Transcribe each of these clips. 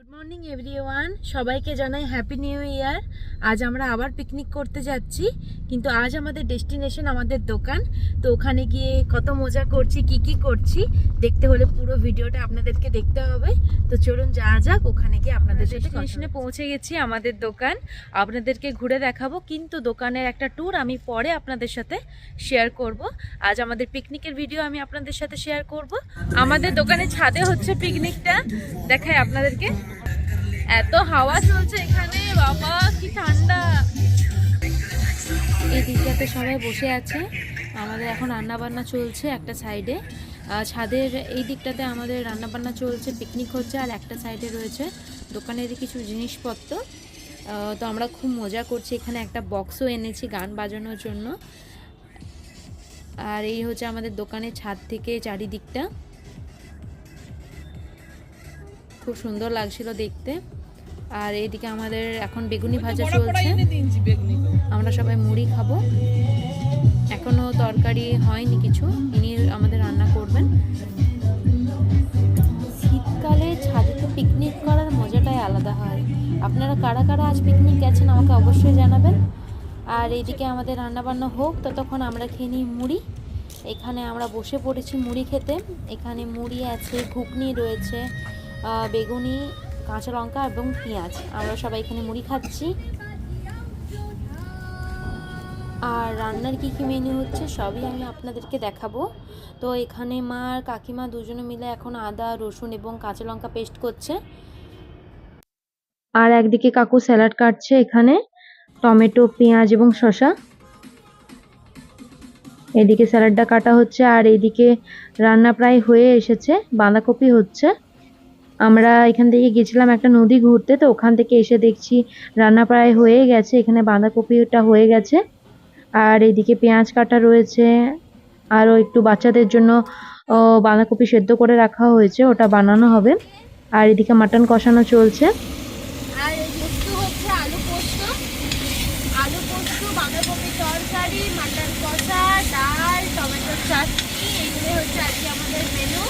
Good morning everyone, সবাইকে জানাই happy new year. আজ আমরা আবার পিকনিক করতে যাচ্ছি, কিন্তু আজ আমাদের ডেস্টিনেশন আমাদের দোকান। তো ওখানে গিয়ে কত মজা করছি, কি করছি দেখতে হলে পুরো ভিডিওটা আপনাদেরকে দেখতে হবে। তো চলুন যাওয়া যাক, ওখানে গিয়ে আপনাদের ডেস্টিনেশনে পৌঁছে গেছি। আমাদের দোকান আপনাদেরকে ঘুরে দেখাবো, কিন্তু দোকানের একটা ট্যুর আমি পরে আপনাদের সাথে শেয়ার করব। আজ আমাদের পিকনিকের ভিডিও আমি আপনাদের সাথে শেয়ার করব। আমাদের দোকানের ছাদে হচ্ছে পিকনিকটা, দেখাই আপনাদেরকে। এত হাওয়া চলছে এখানে, বাবা কি ঠান্ডা। এই দিকটাতে সবাই বসে আছে, আমাদের এখন রান্না বান্না চলছে একটা সাইডে। ছাদের এই দিকটাতে আমাদের রান্না বান্না চলছে, পিকনিক হচ্ছে, আর একটা সাইডে রয়েছে দোকানের কিছু জিনিসপত্র। তো আমরা খুব মজা করছি, এখানে একটা বক্সও এনেছি গান বাজানোর জন্য। আর এই হচ্ছে আমাদের দোকানের ছাদ থেকে চারিদিকটা, খুব সুন্দর লাগছিল দেখতে। আর এইদিকে আমাদের এখন বেগুনি ভাজা চলছে, আমরা সবাই মুড়ি খাবো। এখনো তরকারি হয়নি কিছু, ইনি আমাদের রান্না করবেন। শীতকালে ছাদে তো পিকনিক করার মজাটাই আলাদা হয়। আপনারা কারা কারা আজ পিকনিক গেছেন আমাকে অবশ্যই জানাবেন। আর এইদিকে আমাদের রান্না বান্না হোক, ততক্ষণ আমরা খেয়ে নিই মুড়ি। এখানে আমরা বসে পড়েছি মুড়ি খেতে। এখানে মুড়ি আছে, ঘুগনি রয়েছে, বেগুনি, কাঁচা লঙ্কা এবং পেঁয়াজ। আমরা সবাই এখানে মুড়ি খাচ্ছি। আর রান্নার কি মেনু হচ্ছে সবই আমি আপনাদেরকে দেখাবো। তো এখানে মা আর কাকিমা দুজনে মিলে এখন আদা, রসুন এবং কাঁচা লঙ্কা পেস্ট করছে। আর একদিকে কাকু স্যালাড কাটছে, এখানে টমেটো, পেঁয়াজ এবং শসা। এদিকে স্যালাডটা কাটা হচ্ছে, আর এইদিকে রান্না প্রায় হয়ে এসেছে, বাঁধাকপি হচ্ছে। আমরা এখান থেকে গেছিলাম একটা নদী ঘুরতে, তো ওখান থেকে এসে দেখছি রান্না প্রায় হয়ে গেছে। এখানে বাঁধাকপিটা হয়ে গেছে, আর এদিকে পেঁয়াজ কাটা রয়েছে। আরও একটু বাচ্চাদের জন্য বাঁধাকপি সেদ্ধ করে রাখা হয়েছে, ওটা বানানো হবে। আর এদিকে মাটন কষানো চলছে। আর পোস্ত হচ্ছে আলু পোস্ত, বাঁধাকপি তরকারি, মাটন কষা, ডাল, টমেটোর চাটনি, এগুলো হচ্ছে আজকে আমাদের মেনু।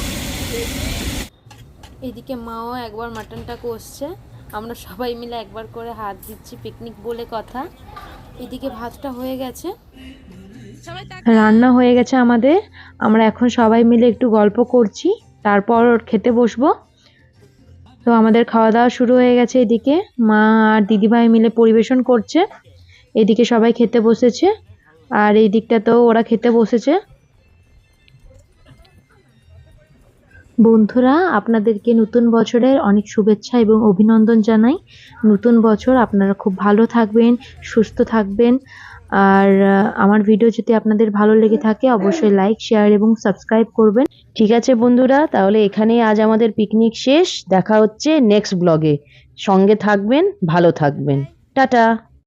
এদিকে মাও একবার মাটনটা কষছে, আমরা সবাই মিলে একবার করে হাত দিচ্ছি, পিকনিক বলে কথা। এদিকে ভাতটা হয়ে গেছে, রান্না হয়ে গেছে আমাদের। আমরা এখন সবাই মিলে একটু গল্প করছি, তারপর খেতে বসবো। তো আমাদের খাওয়া দাওয়া শুরু হয়ে গেছে। এদিকে মা আর দিদিভাই মিলে পরিবেশন করছে, এদিকে সবাই খেতে বসেছে, আর এই দিকটাতেও ওরা খেতে বসেছে। বন্ধুরা, আপনাদেরকে নতুন বছরের অনেক শুভেচ্ছা এবং অভিনন্দন জানাই। নতুন বছর আপনারা খুব ভালো থাকবেন, সুস্থ থাকবেন। আর আমার ভিডিও যদি আপনাদের ভালো লেগে থাকে অবশ্যই লাইক, শেয়ার এবং সাবস্ক্রাইব করবেন। ঠিক আছে বন্ধুরা, তাহলে এখানেই আজ আমাদের পিকনিক শেষ। দেখা হচ্ছে নেক্সট ব্লগে। সঙ্গে থাকবেন, ভালো থাকবেন। টাটা।